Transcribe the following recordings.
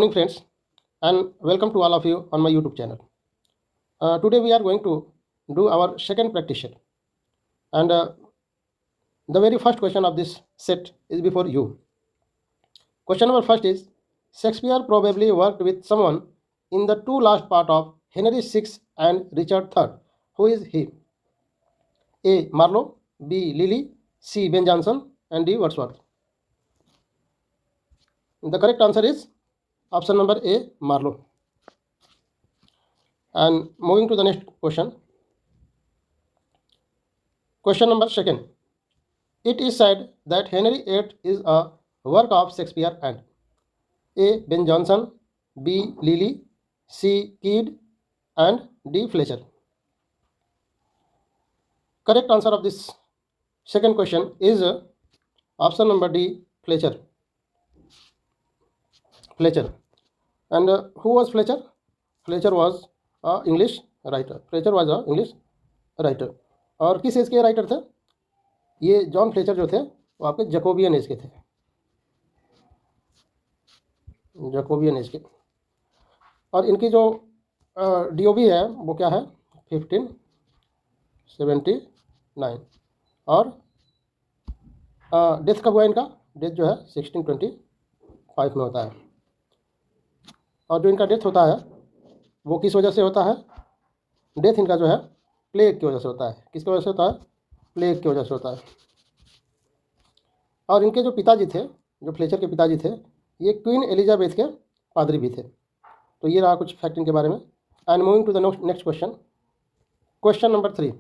Morning friends, and welcome to all of you on my YouTube channel. Today we are going to do our second practice set, and the very first question of this set is before you. Question number first is: Shakespeare probably worked with someone in the two last part of Henry VI and Richard III. Who is he? A. Marlowe, B. Lilly, C. Ben Jonson, and D. Wordsworth. The correct answer is option number A. Marlowe. And moving to the next question. Question number second. It is said that Henry VIII is a work of Shakespeare and A. Ben Jonson, B. Lilly, C. Keed, and D. Fletcher. Correct answer of this second question is option number D. Fletcher. Fletcher. And who was Fletcher? Fletcher was a English writer. Fletcher was a English writer. और किस as के writer थे? ये John Fletcher जो थे वो आपके Jacobian as के थे, जैकोबियन एज के। और इनकी जो DOB है वो क्या है? 1579। और डेथ कब हुआ इनका? डेथ जो है 1625 में होता है। और जो इनका डेथ होता है वो किस वजह से होता है? डेथ इनका जो है प्लेग की वजह से होता है। किसकी वजह से होता है? प्लेग की वजह से होता है। और इनके जो पिताजी थे, जो फ्लेचर के पिताजी थे, ये क्वीन एलिजाबेथ के पादरी भी थे। तो ये रहा कुछ फैक्ट इनके बारे में। And moving to the next question. Question number 3.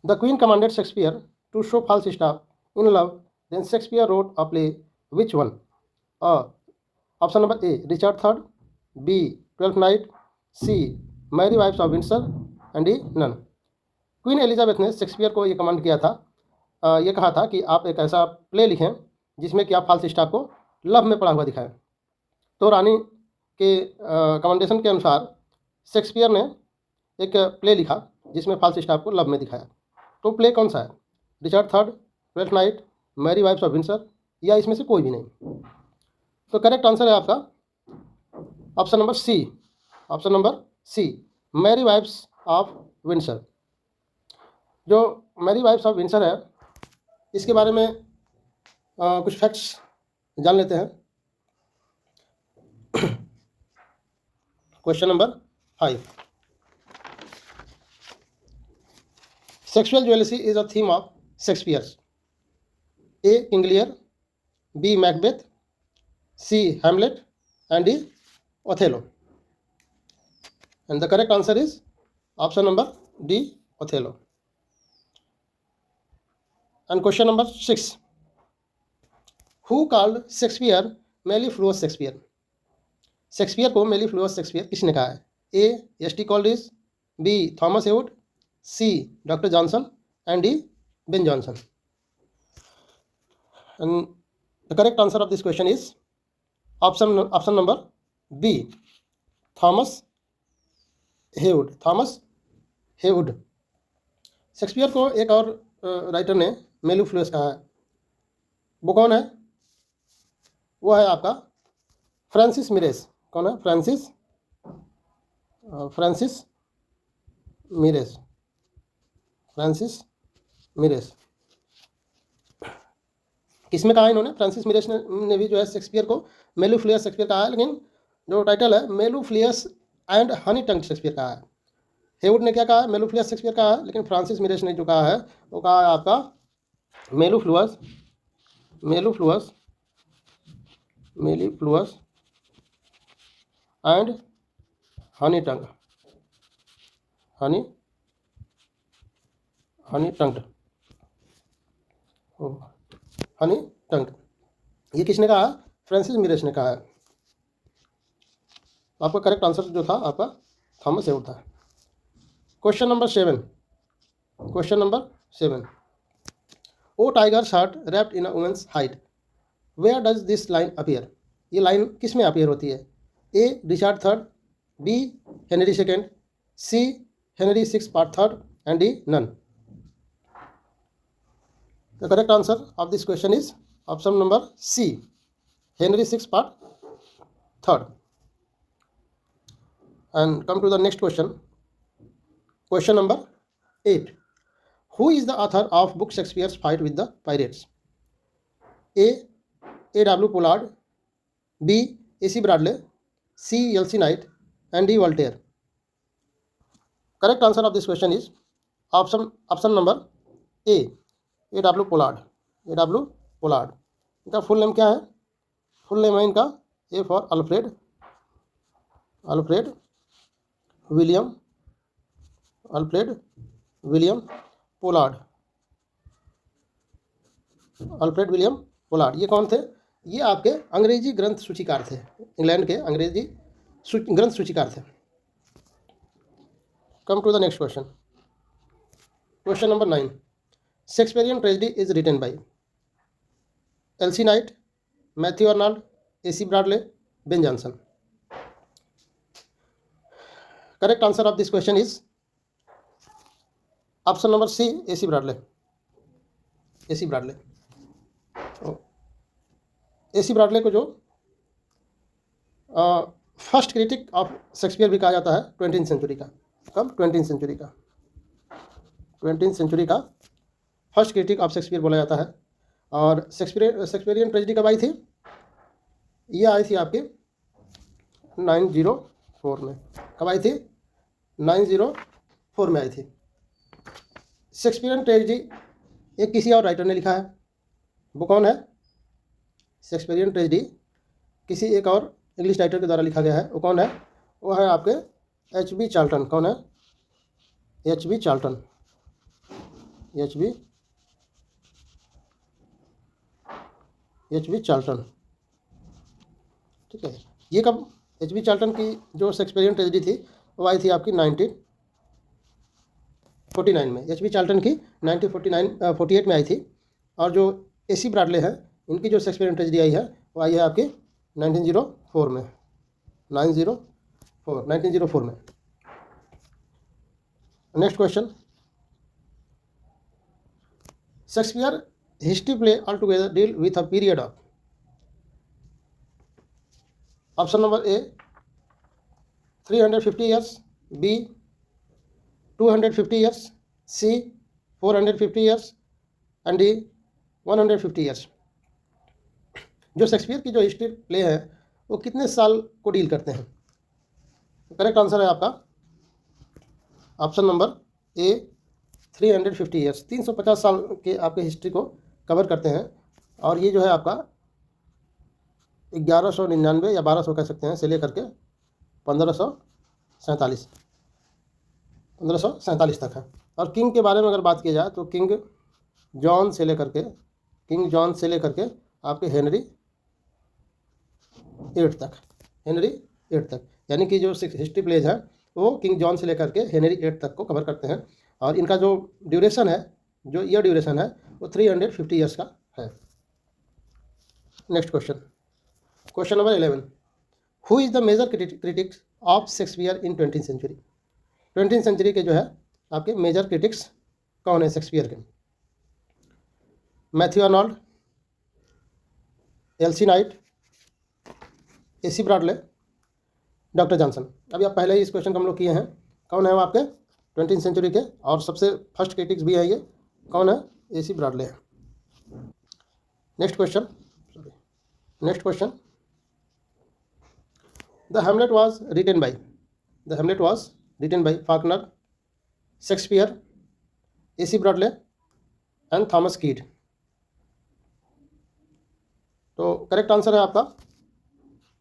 The queen commanded Shakespeare to show Falstaff in love, then Shakespeare wrote a play which one? Option number A Richard III, B twelfth night, C merry wives of Windsor, and D none. Queen Elizabeth ने Shakespeare को ये command किया था, ये कहा था कि आप एक ऐसा प्ले लिखें जिसमें कि आप फाल्स स्टाफ को लव में पड़ा हुआ दिखाएं। तो रानी के कमांडेशन के अनुसार शेक्सपियर ने एक प्ले लिखा जिसमें फाल्स स्टाफ को लव में दिखाया। तो प्ले कौन सा है? Richard III, twelfth night, merry wives of Windsor, या इसमें से कोई भी नहीं? तो करेक्ट आंसर है आपका option number C. Option number C, merry wives of Windsor. जो मैरी वाइफ्स ऑफ विंडसर है इसके बारे में कुछ फैक्ट्स जान लेते हैं। Question number 5. Sexual jealousy is a theme of Shakespeare's. A. King Lear, B. Macbeth, C. Hamlet, and D. Othello. And the correct answer is option number D. Othello. And question number 6. Who called Shakespeare mellifluous Shakespeare? Shakespeare को mellifluous Shakespeare किसने कहा है? A. S.T. Coleridge, B. Thomas Heywood, C. Doctor Johnson, and D. Ben Jonson. And the correct answer of this question is option number B. Thomas Heywood. Thomas Heywood. Shakespeare को एक और writer ने mellifluous कहा है। वो कौन है? वो है आपका फ्रांसिस मिरेस। कौन है? फ्रांसिस मिरेस। फ्रांसिस मिरेस। किसमें कहा इन्होंने? फ्रांसिस मिरेस ने भी जो है शेक्सपियर को mellifluous शेक्सपियर कहा है, लेकिन जो टाइटल है mellifluous एंड हनी टंग्ड शेक्सपियर कहा है। हेवुड ने क्या कहा? mellifluous शेक्सपियर कहा है, लेकिन फ्रांसिस मिरेस ने जो कहा है वो कहा है आपका mellifluous एंड हनी टंग्ड। हनी टंग्ड। ये किसने कहा? फ्रांसिस मिरेस ने कहा है। आपका करेक्ट आंसर जो था आपका थॉमस हेवुड था। Question number 7. O tiger's heart wrapped in a woman's hide, where does this line appear? ये लाइन किस में अपीयर होती है? A. Richard III, B. Henry II, C. Henry VI part 3, and D. None. The correct answer of this question is option number C, Henry VI part third and come to the next question. Question number 8. Who is the author of book Shakespeare's Fight with the Pirates? A. A.W. Pollard, B. A.C. Bradley, C. Elsie Knight, and D. Voltaire. Correct answer of this question is option number A. A.W. Pollard. A.W. Pollard. इनका full name क्या है? Full name है इनका A for Alfred William Pollard. Alfred William Pollard ये कौन थे? ये आपके अंग्रेजी ग्रंथ सूचीकार थे, इंग्लैंड के अंग्रेजी ग्रंथ सूचीकार थे. Come to the next question. Question number 9. Shakespearean tragedy is written by L C Knight, Matthew Arnold, A.C. Bradley, Ben Jonson. Correct answer of this question is option number C. A.C. Bradley. A.C. Bradley. A.C. Bradley को जो first critic of Shakespeare भी कहा जाता है 20th century का. कब? 20th century का first critic of Shakespeare बोला जाता है. और शेक्सपियरियन ट्रेजेडी कब आई थी? ये आई थी आपके 904 में. कब आई थी? 904 में आई थी. शेक्सपियरियन ट्रेजेडी ये किसी और राइटर ने लिखा है. वो कौन है? शेक्सपियरियन ट्रेजेडी किसी एक और इंग्लिश राइटर के द्वारा लिखा गया है. वो कौन है? वो है आपके H.B. चार्ल्टन. कौन है? H.B. चार्ल्टन. ठीक है. ये कब? H.B. चार्ल्टन की जो शेक्सपियरियन ट्रेजेडी थी वो आई थी आपकी 1949 में. H.B. चार्ल्टन की 1948 में आई थी. और जो A.C. ब्राडले है इनकी जो शेक्सपियरियन ट्रेजेडी आई है वो आई है आपकी 1904 में. 1904 में. Next question. Shakespeare history play all together deal with a period of option number A 350 years, B 250 years, C 450 years and D 150 years. जो शेक्सपियर की जो हिस्ट्री प्ले है वो कितने साल को डील करते हैं? करेक्ट आंसर है आपका ऑप्शन नंबर A 350 ईयर्स. 350 साल के आपके हिस्ट्री को कवर करते हैं. और ये जो है आपका 1199 या 1200 कह सकते हैं से लेकर के 1547 तक है. और किंग के बारे में अगर बात की जाए तो किंग जॉन से लेकर के आपके हेनरी 8 तक. यानी कि जो हिस्ट्री प्लेज है वो किंग जॉन से लेकर के हेनरी 8 तक को कवर करते हैं. और इनका जो ड्यूरेशन है, जो ईयर ड्यूरेशन है वो 350 ईयर्स का है. Next question. Question number 11. Who is the major critics of Shakespeare in 20th century? 20th century के जो है आपके मेजर क्रिटिक्स कौन है शेक्सपियर के? Matthew Arnold, Elsie Knight, A.C. Bradley, doctor Johnson. अभी आप पहले ही इस क्वेश्चन को हम लोग किए हैं. कौन है वो आपके 20th सेंचुरी के और सबसे फर्स्ट क्रिटिक्स भी है ये? कौन है? A.C. ब्राडले है. Next question. The Hamlet was written by Faulkner, Shakespeare, A.C. Bradley and Thomas Kyd. तो करेक्ट आंसर है आपका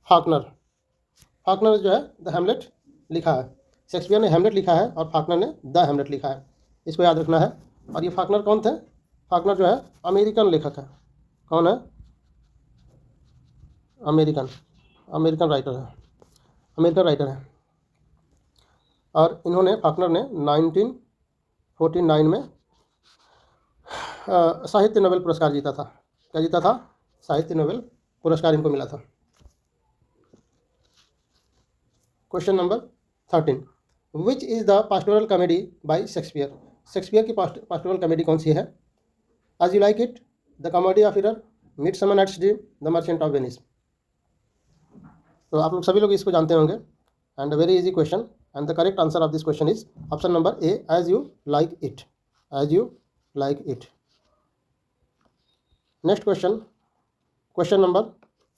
फाकनर जो है द हैमलेट लिखा है. शेक्सपियर ने हैमलेट लिखा है और फाकनर ने द हैमलेट लिखा है. इसको याद रखना है. और ये फाकनर कौन थे? फाकनर जो है अमेरिकन लेखक है. कौन है? अमेरिकन राइटर है. और इन्होंने फाकनर ने 1949 में साहित्य नोबेल पुरस्कार जीता था. क्या जीता था? साहित्य नोबेल पुरस्कार इनको मिला था. Question number 13. Which is the pastoral comedy by Shakespeare? Shakespeare की पास्टोरल कॉमेडी कौन सी है? As you like it, the comedy of error, midsummer night's dream, the merchant of Venice. तो आप लोग सभी लोग इसको जानते होंगे and very easy question and the correct answer of this question is option number A, as you like it, as you like it. Next question, question number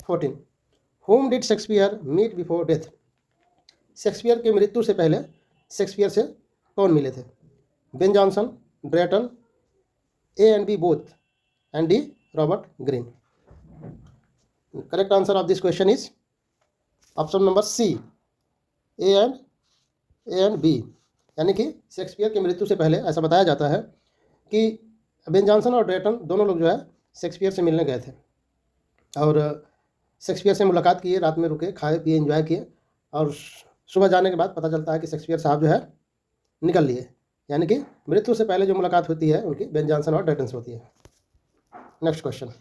14, whom did Shakespeare meet before death? Shakespeare की मृत्यु से पहले Shakespeare से कौन मिले थे? Ben Jonson, Drayton, A and B both, and D Robert Greene. Correct answer of this question is option number C, A and B. यानी कि शेक्सपियर की मृत्यु से पहले ऐसा बताया जाता है कि बेन जॉनसन और ड्रेटन दोनों लोग जो है शेक्सपियर से मिलने गए थे और शेक्सपियर से मुलाकात किए, रात में रुके, खाए पिए, एंजॉय किए और सुबह जाने के बाद पता चलता है कि शेक्सपियर साहब जो है निकल लिए। यानी कि मृत्यु से पहले जो मुलाकात होती है उनकी बेन जॉनसन और ड्रेटन से होती है। Next question,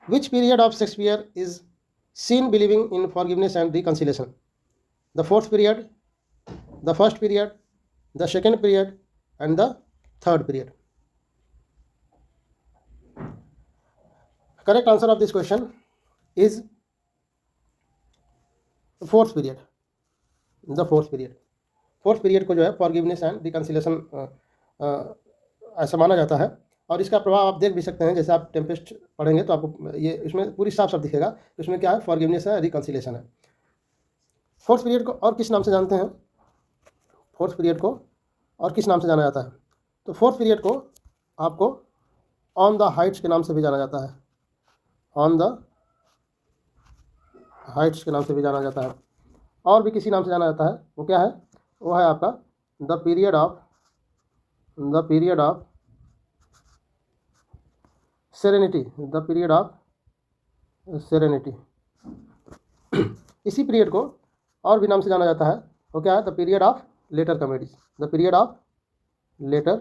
which period of Shakespeare is seen believing in forgiveness and reconciliation? The fourth period, the first period, the second period and the third period. Correct answer of this question is fourth period, the fourth period. Fourth period को जो है forgiveness and reconciliation ऐसा माना जाता है और इसका प्रभाव आप देख भी सकते हैं। जैसे आप टेम्पेस्ट पढ़ेंगे तो आपको ये इसमें पूरी साफ साफ दिखेगा कि उसमें क्या है, फॉरगिवनेस है, रिकंसिलेशन है। फोर्थ पीरियड को और किस नाम से जानते हैं? फोर्थ पीरियड को और किस नाम से जाना जाता है? तो फोर्थ पीरियड को आपको ऑन द हाइट्स के नाम से भी जाना जाता है, ऑन द हाइट्स के नाम से भी जाना जाता है। और भी किसी नाम से जाना जाता है, वो क्या है? वो है आपका the period of serenity, the period of serenity. इसी पीरियड को और भी नाम से जाना जाता है, वो क्या है? The period of later comedies, the period of later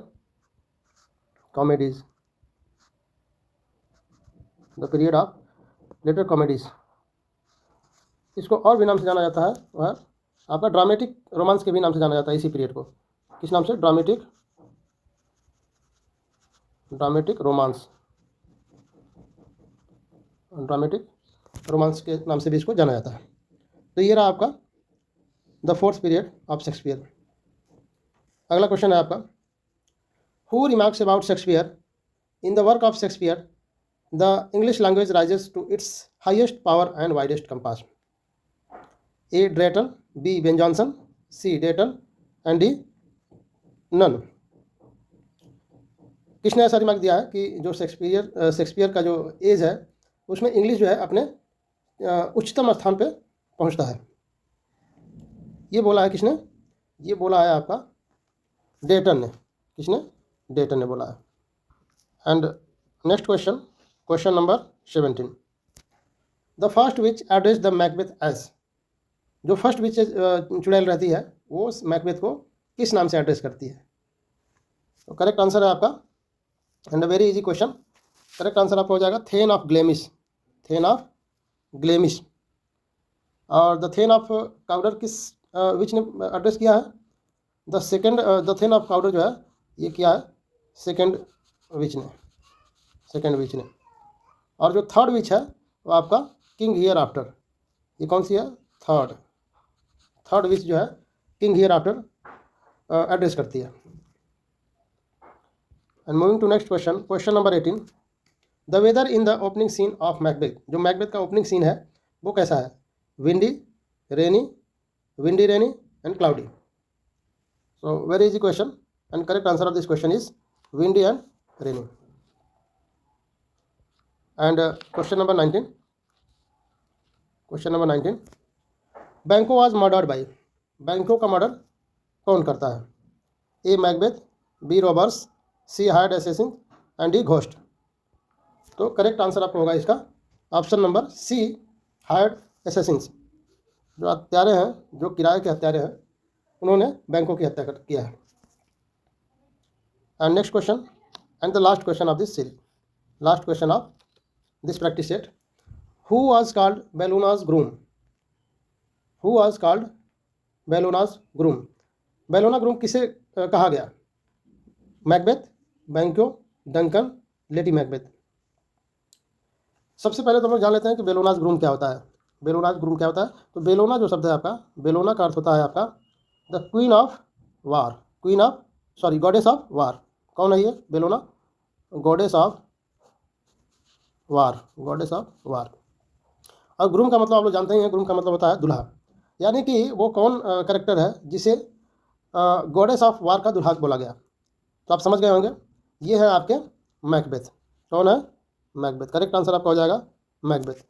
comedies, the period of later comedies. इसको और भी नाम से जाना जाता है, वह है आपका ड्रामेटिक रोमांस के भी नाम से जाना जाता है। इसी पीरियड को किस नाम से? ड्रामेटिक रोमांस, ड्रामेटिक रोमांस के नाम से भी इसको जाना जाता है। तो ये रहा आपका the fourth period of Shakespeare. अगला क्वेश्चन है आपका, who remarks about Shakespeare in the work of Shakespeare the English language rises to its highest power and widest compass? A Drayton, B Ben Jonson, C Drayton and D none. किसने ऐसा remark दिया है कि जो Shakespeare का जो as है उसमें इंग्लिश जो है अपने उच्चतम स्थान पे पहुंचता है? ये बोला है किसने? ये बोला है आपका ड्रेटन ने। किसने? ड्रेटन ने बोला है। And next question, question number 17, the first witch address the Macbeth age. जो फर्स्ट विच चुड़ैल रहती है वो मैकबेथ को किस नाम से एड्रेस करती है? तो करेक्ट आंसर है आपका, and very easy question, correct answer आपका हो जाएगा थेन ऑफ ग्लेमिश, थेन ऑफ ग्लेमिश। और द थेन ऑफ काउडर किस विच ने एड्रेस किया है? The second, the thane of Cawdor जो है ये किया है सेकेंड विच ने, सेकेंड विच ने। और जो थर्ड विच है वो आपका किंग हियर आफ्टर। ये कौन सी है? थर्ड विच जो है किंग हियर आफ्टर एड्रेस करती है। And moving to next question, question number 18, the weather in the opening scene of Macbeth. जो मैकबेथ का ओपनिंग सीन है वो कैसा है? Windy, rainy, windy, rainy and cloudy. So very easy question and correct answer of this question is windy and rainy. And question number 19, question number 19, Banquo was murdered by. बैंको का murder कौन करता है? A Macbeth, B robbers, C hired assassin and D ghost. तो correct answer आपको होगा इसका option number C, hired assassins. जो हत्यारे हैं, जो किराए के हत्यारे हैं, उन्होंने बैंकों की हत्या किया है। And next question and the last question of this series, last question of this practice set, who was called Bellona's groom? Who was called Bellona's groom? Bellona groom किसे कहा गया? मैकबेथ, बैंको, डंकन, लेडी मैकबेथ। सबसे पहले तो हम लोग जान लेते हैं कि बेलोनाज ग्रूम क्या होता है। बेलोनाज ग्रूम क्या होता है? तो बेलोना जो शब्द है आपका, बेलोना का अर्थ होता है आपका the queen of war, queen of sorry goddess of war. कौन है ये Bellona? Goddess of war, goddess of war. और ग्रूम का मतलब आप लोग जानते ही हैं, ग्रूम का मतलब होता है दूल्हा। यानी कि वो कौन करेक्टर है जिसे गॉडेस ऑफ वार का दूल्हा बोला गया। तो आप समझ गए होंगे, ये है आपके मैकबेथ। कौन है? मैकबेथ। करेक्ट आंसर आपका हो जाएगा मैकबेथ।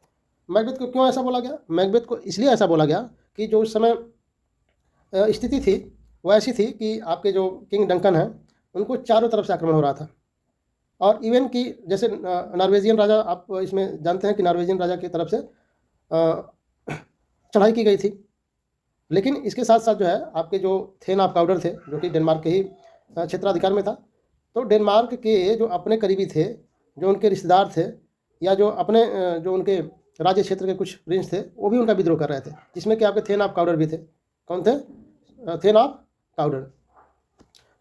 मैकबेथ को क्यों ऐसा बोला गया? मैकबेथ को इसलिए ऐसा बोला गया कि जो उस समय स्थिति थी वो ऐसी थी कि आपके जो किंग डंकन हैं उनको चारों तरफ से आक्रमण हो रहा था। और इवन कि जैसे नॉर्वेजियन राजा, आप इसमें जानते हैं कि नॉर्वेजियन राजा की तरफ से चढ़ाई की गई थी। लेकिन इसके साथ साथ जो है आपके जो थेन ऑफ काउडर थे, जो कि डेनमार्क के ही क्षेत्राधिकार में था, तो डेनमार्क के जो अपने करीबी थे, जो उनके रिश्तेदार थे, या जो अपने जो उनके राज्य क्षेत्र के कुछ प्रिंस थे, वो भी उनका विद्रोह कर रहे थे, जिसमें कि आपके थेन ऑफ काउडर भी थे। कौन थे? Thane of Cawdor.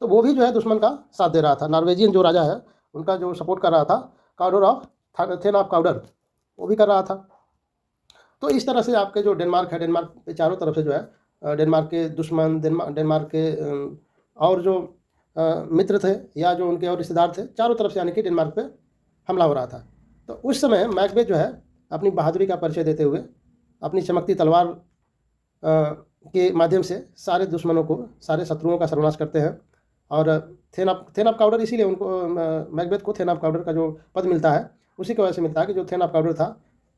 तो वो भी जो है दुश्मन का साथ दे रहा था। नॉर्वेजियन जो राजा है उनका जो सपोर्ट कर रहा था, काउडर ऑफ थेन ऑफ काउडर, वो भी कर रहा था। तो इस तरह से आपके जो डेनमार्क है, डेनमार्क के चारों तरफ से जो है डेनमार्क के दुश्मन, डेनमार्क के और जो मित्र थे या जो उनके और रिश्तेदार थे, चारों तरफ से यानी कि डेनमार्क पे हमला हो रहा था। तो उस समय मैकबेथ जो है अपनी बहादुरी का परिचय देते हुए अपनी चमकती तलवार के माध्यम से सारे दुश्मनों को, सारे शत्रुओं का सर्वनाश करते हैं। और थेन ऑफ काउडर, इसीलिए उनको मैकबेथ को थेन ऑफ काउडर का जो पद मिलता है उसी की वजह से मिलता है कि जो थेन ऑफ काउडर था,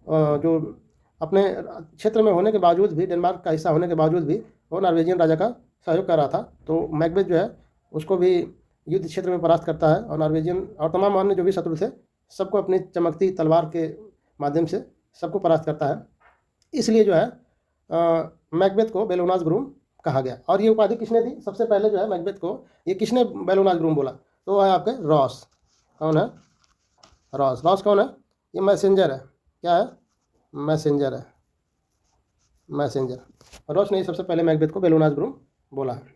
जो अपने क्षेत्र में होने के बावजूद भी, डेनमार्क का हिस्सा होने के बावजूद भी वो नॉर्वेजियन राजा का सहयोग कर रहा था। तो मैकबेथ जो है उसको भी युद्ध क्षेत्र में परास्त करता है, और नॉर्वेजियन और तमाम अन्य जो भी शत्रु थे सबको अपनी चमकती तलवार के माध्यम से सबको परास्त करता है। इसलिए जो है मैकबेथ को बेलोनाज ग्रूम कहा गया। और ये उपाधि किसने दी? सबसे पहले जो है मैकबेथ को ये किसने बेलोनाज ग्रूम बोला? तो है आपके रॉस। कौन है? रॉस। रॉस कौन है? ये मैसेंजर है। क्या है? मैसेंजर है, मैसेंजर। रॉस ने सबसे पहले मैकबेथ को बेलोनाज ग्रूम बोला है।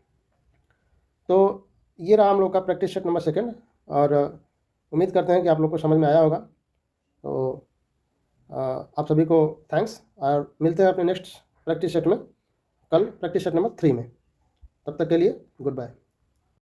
तो ये रहा हम लोग का प्रैक्टिस सेट नंबर 2, और उम्मीद करते हैं कि आप लोग को समझ में आया होगा। तो आप सभी को थैंक्स, और मिलते हैं अपने नेक्स्ट प्रैक्टिस सेट में कल, प्रैक्टिस सेट नंबर 3 में। तब तक के लिए गुड बाय।